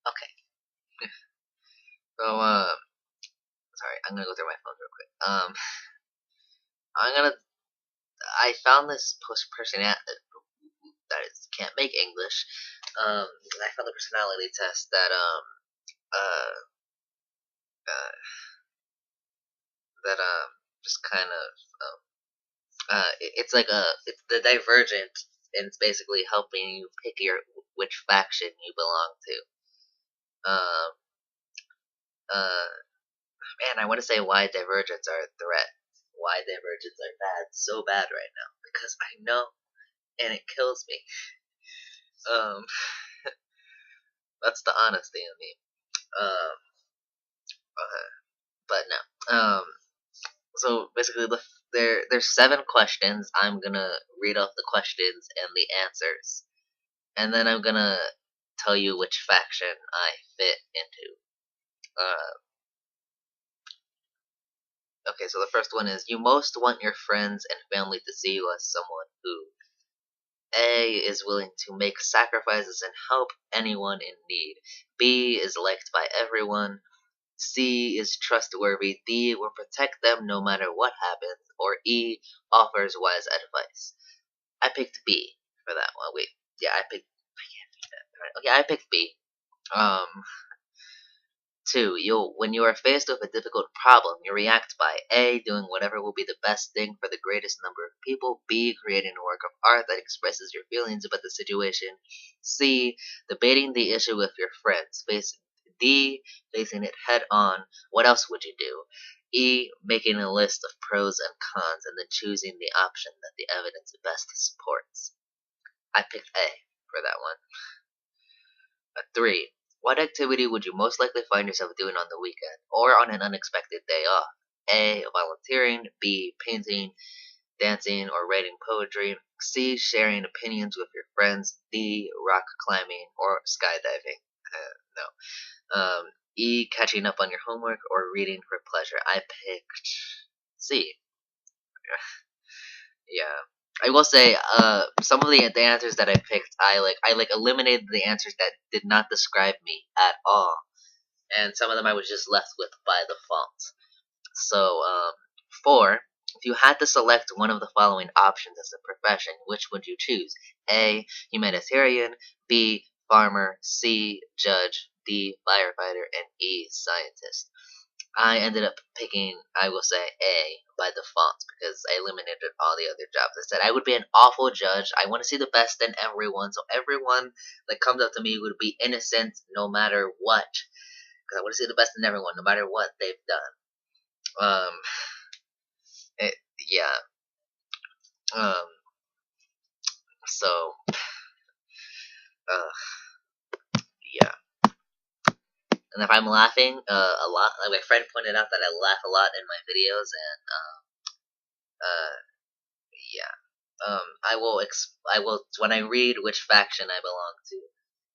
Okay. So, sorry, I'm gonna go through my phone real quick. I'm gonna. I found this person that can't make English. I found the personality test that uh uh just kind of it's like it's the Divergent, and it's basically helping you pick which faction you belong to. Um, uh, Man, I want to say why Divergents are a threat. Why Divergents are bad, so bad right now, because I know, and it kills me. Um, that's the honesty of me. Um, but no. So basically, there's 7 questions. I'm gonna read off the questions and the answers, and then I'm gonna tell you which faction I fit into. Uh, okay, so the first one is: you most want your friends and family to see you as someone who A is willing to make sacrifices and help anyone in need. B is liked by everyone. C is trustworthy. D will protect them no matter what happens. Or E offers wise advice. I picked B for that one. Wait, yeah, I picked. I can't do that. Right. Okay, I picked B. Um, 2. When you are faced with a difficult problem, you react by A. Doing whatever will be the best thing for the greatest number of people. B. Creating a work of art that expresses your feelings about the situation. C. Debating the issue with your friends. D. Facing it head on. What else would you do? E. Making a list of pros and cons and then choosing the option that the evidence best supports. I picked A for that one. 3. What activity would you most likely find yourself doing on the weekend or on an unexpected day off? A. Volunteering. B. Painting, dancing, or writing poetry. C. Sharing opinions with your friends. D. Rock climbing or skydiving. No. E. Catching up on your homework or reading for pleasure. I picked C. Yeah. I will say, some of the answers that I picked, I eliminated the answers that did not describe me at all, and some of them I was just left with by default. So, 4. If you had to select one of the following options as a profession, which would you choose? A. Humanitarian. B. Farmer. C. Judge. D. Firefighter. And E. Scientist. I ended up picking, I will say, A by default because I eliminated all the other jobs. I said I would be an awful judge. I want to see the best in everyone, so everyone that comes up to me would be innocent no matter what. Because I want to see the best in everyone, no matter what they've done. Um, it, yeah. Um, so, yeah. And if I'm laughing a lot, like my friend pointed out that I laugh a lot in my videos, and uh, yeah. When I read which faction I belong to,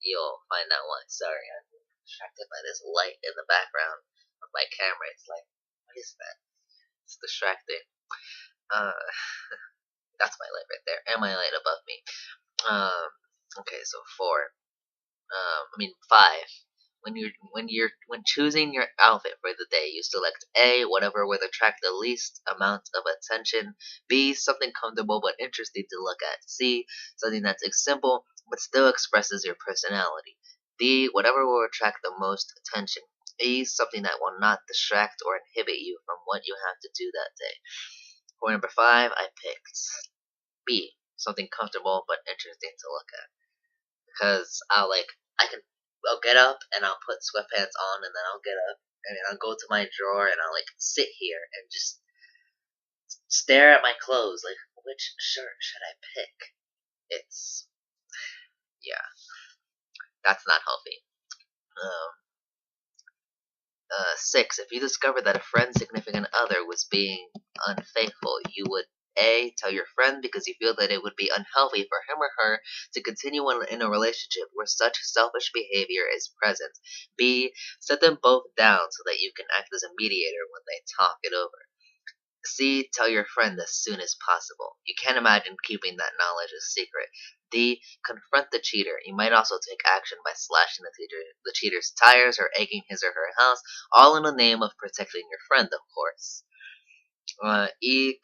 you'll find out why. Sorry, I'm distracted by this light in the background of my camera. It's like, what is that? It's distracting. Uh, that's my light right there, and my light above me. Um, okay, so 4. 5. When choosing your outfit for the day, you select A, whatever would attract the least amount of attention. B, something comfortable but interesting to look at. C, something that's simple but still expresses your personality. D, whatever will attract the most attention. E, something that will not distract or inhibit you from what you have to do that day. For number 5, I picked B, something comfortable but interesting to look at. Because I'll get up and I'll put sweatpants on, and then I'll get up and I'll go to my drawer and I'll sit here and just stare at my clothes like, which shirt should I pick? It's Yeah, that's not healthy. 6. If you discovered that a friend's significant other was being unfaithful, you would A. Tell your friend because you feel that it would be unhealthy for him or her to continue in a relationship where such selfish behavior is present. B. Set them both down so that you can act as a mediator when they talk it over. C. Tell your friend as soon as possible. You can't imagine keeping that knowledge a secret. D. Confront the cheater. You might also take action by slashing the cheater's tires or egging his or her house, all in the name of protecting your friend, of course. E.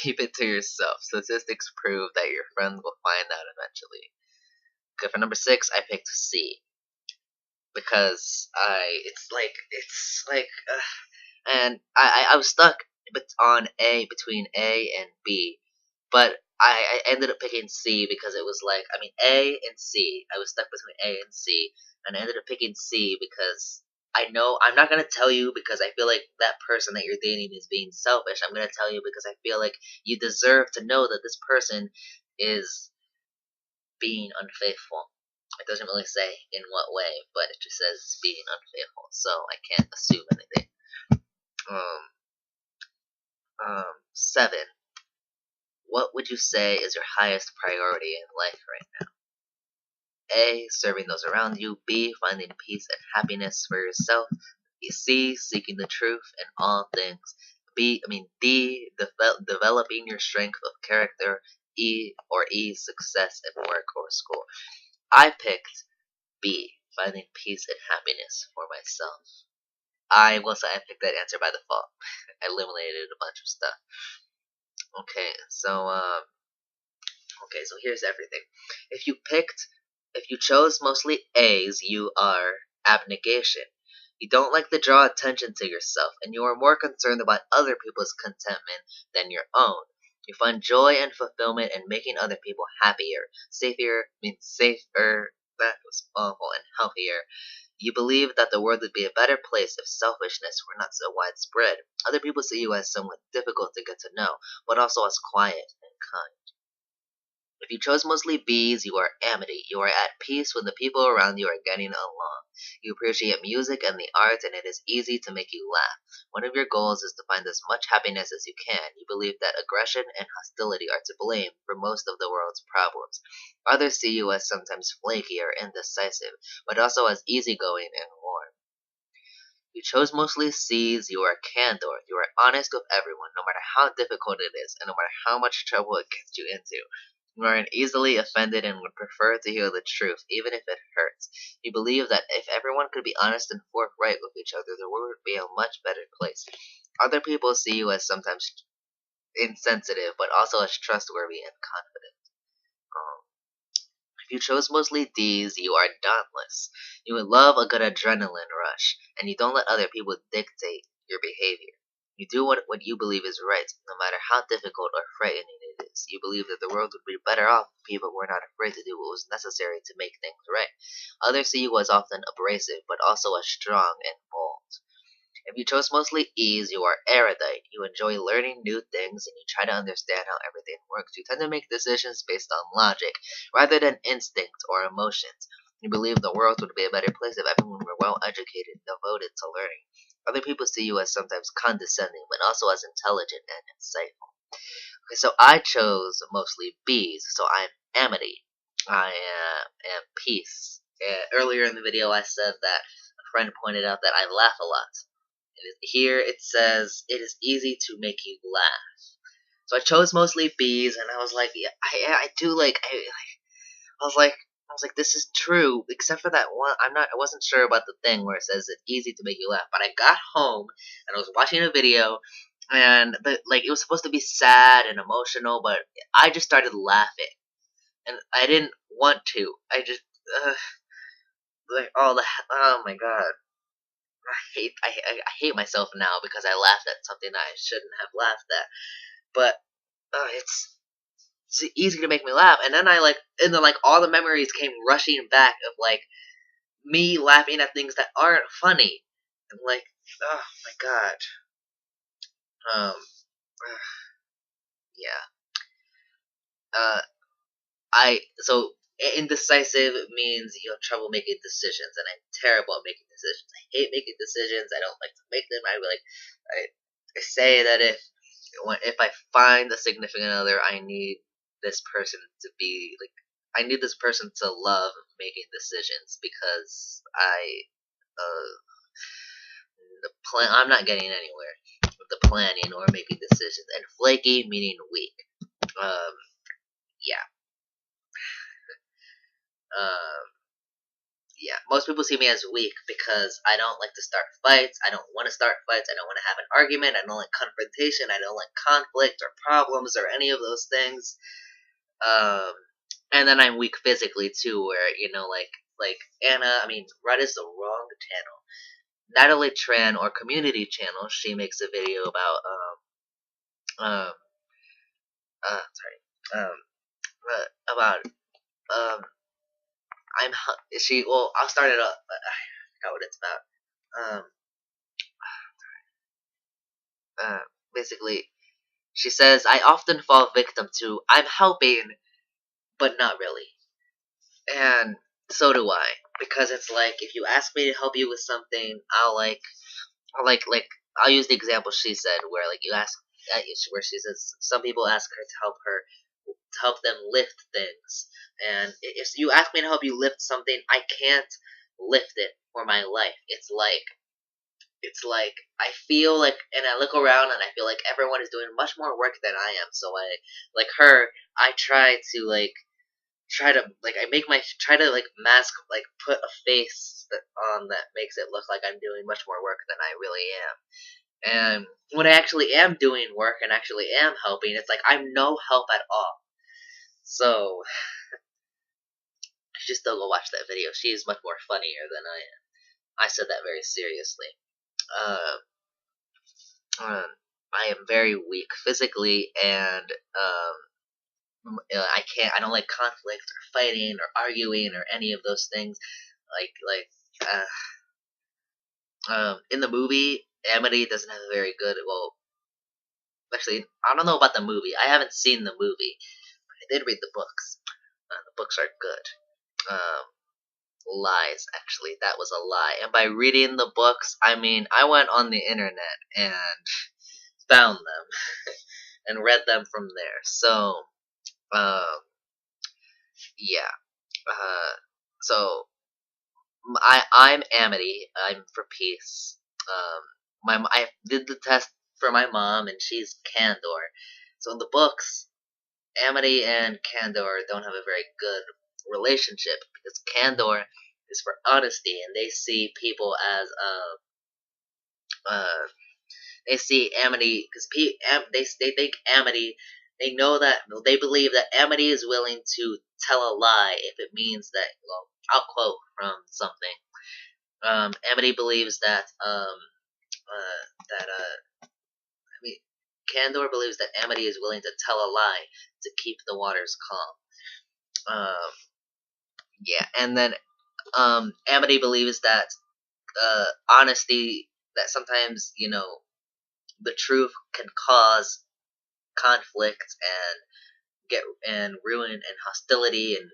Keep it to yourself. Statistics prove that your friend will find out eventually. Okay, for number 6, I picked C. Because and I was stuck on between A and B, but I ended up picking C because it was like, I mean, A and C. I was stuck between A and C, and I ended up picking C because I know I'm not gonna tell you because I feel like that person that you're dating is being selfish. I'm gonna tell you because I feel like you deserve to know that this person is being unfaithful. It doesn't really say in what way, but it just says being unfaithful, so I can't assume anything. 7. What would you say is your highest priority in life right now? A. Serving those around you. B. Finding peace and happiness for yourself. C. Seeking the truth in all things. D. Developing your strength of character. E. Success in work or school. I picked B. Finding peace and happiness for myself. I picked that answer by default. I eliminated a bunch of stuff. Okay, so here's everything. If you chose mostly A's, you are abnegation. You don't like to draw attention to yourself, and you are more concerned about other people's contentment than your own. You find joy and fulfillment in making other people happier, safer, that was awful, and healthier. You believe that the world would be a better place if selfishness were not so widespread. Other people see you as somewhat difficult to get to know, but also as quiet and kind. If you chose mostly B's, you are amity. You are at peace when the people around you are getting along. You appreciate music and the arts, and it is easy to make you laugh. One of your goals is to find as much happiness as you can. You believe that aggression and hostility are to blame for most of the world's problems. Others see you as sometimes flaky or indecisive, but also as easygoing and warm. You chose mostly C's, you are candor. You are honest with everyone, no matter how difficult it is, and no matter how much trouble it gets you into. You are easily offended and would prefer to hear the truth, even if it hurts. You believe that if everyone could be honest and forthright with each other, the world would be a much better place. Other people see you as sometimes insensitive, but also as trustworthy and confident. If you chose mostly D's, you are dauntless. You would love a good adrenaline rush, and you don't let other people dictate your behavior. You do what you believe is right, no matter how difficult or frightening it is. You believe that the world would be better off if people were not afraid to do what was necessary to make things right. Others see you as often abrasive, but also as strong and bold. If you chose mostly E's, you are erudite. You enjoy learning new things and you try to understand how everything works. You tend to make decisions based on logic rather than instinct or emotions. You believe the world would be a better place if everyone were well educated and devoted to learning. Other people see you as sometimes condescending, but also as intelligent and insightful. Okay, so I chose mostly B's, so I'm amity. I am peace. Earlier in the video, I said that a friend pointed out that I laugh a lot. And here it says, it is easy to make you laugh. So I chose mostly B's, and I was like, yeah, I do like, I was like, this is true, except for that one. I wasn't sure about the thing where it says it's easy to make you laugh. But I got home and I was watching a video, and it was supposed to be sad and emotional, but I just started laughing, and I didn't want to. I just oh my god. I hate myself now because I laughed at something I shouldn't have laughed at. But it's easy to make me laugh, and then all the memories came rushing back of me laughing at things that aren't funny. And oh my god. Yeah. Uh, indecisive means you have trouble making decisions, and I'm terrible at making decisions. I hate making decisions. I don't like to make them. I say that if I find a significant other, I need this person to be I need this person to love making decisions because I'm not getting anywhere the planning or making decisions, and flaky meaning weak. Yeah. Yeah, most people see me as weak because I don't like to start fights. I don't want to start fights. I don't want to have an argument. I don't like confrontation. I don't like conflict or problems or any of those things. Um, and then I'm weak physically too, where like Anna. I mean, Red is the wrong channel. Natalie Tran or Community Channel. She makes a video about um sorry about um I'll start it up. I forgot what it's about. Uh, Basically, she says, I often fall victim to, I'm helping, but not really. And so do I. Because it's like, if you ask me to help you with something, I'll use the example she said, where like you ask, where she says, some people ask her to help them lift things. And if you ask me to help you lift something, I can't lift it for my life. It's like I feel like, and I look around and I feel like everyone is doing much more work than I am. So like her, I I make my try to like mask, like put a face on that makes it look like I'm doing much more work than I really am. And when I actually am doing work and actually am helping, it's like I'm no help at all. So I should still go watch that video. She is much more funnier than I am. I said that very seriously. Uh, I am very weak physically, and I don't like conflict or fighting or arguing or any of those things. In the movie, Amity doesn't have a very good. Well, actually, I don't know about the movie. I haven't seen the movie. But I did read the books. The books are good. Lies, actually, that was a lie. And by reading the books, I mean I went on the internet and found them and read them from there. So, um, yeah. So I'm Amity. I'm for peace. I did the test for my mom, and she's Candor. So in the books, Amity and Candor don't have a very good relationship because Candor is for honesty, and they see people as they see Amity because they think Amity. They know that they believe that Amity is willing to tell a lie if it means that. Well, I'll quote from something. Amity believes that I mean, Candor believes that Amity is willing to tell a lie to keep the waters calm. Yeah, and then Amity believes that honesty, that sometimes the truth can cause conflict and ruin and hostility and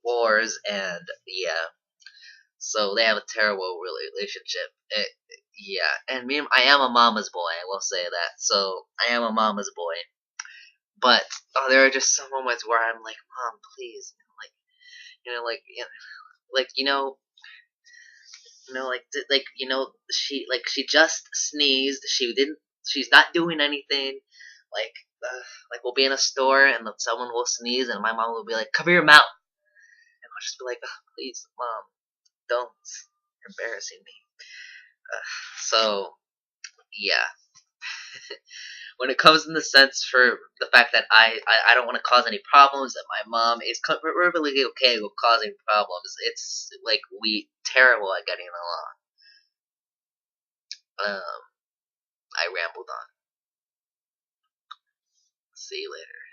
wars, and yeah. So they have a terrible relationship. Yeah, and I am a mama's boy. I will say that. So I am a mama's boy. But there are just some moments where I'm like, Mom, please, she just sneezed. She's not doing anything. Like, we'll be in a store and someone will sneeze, and my mom will be like, cover your mouth. And I'll just be like, oh, please, Mom, don't. You're embarrassing me. So, yeah. When it comes in the sense for the fact that I don't want to cause any problems, that my mom is perfectly okay with causing problems, it's like we terrible at getting along. I rambled on. See you later.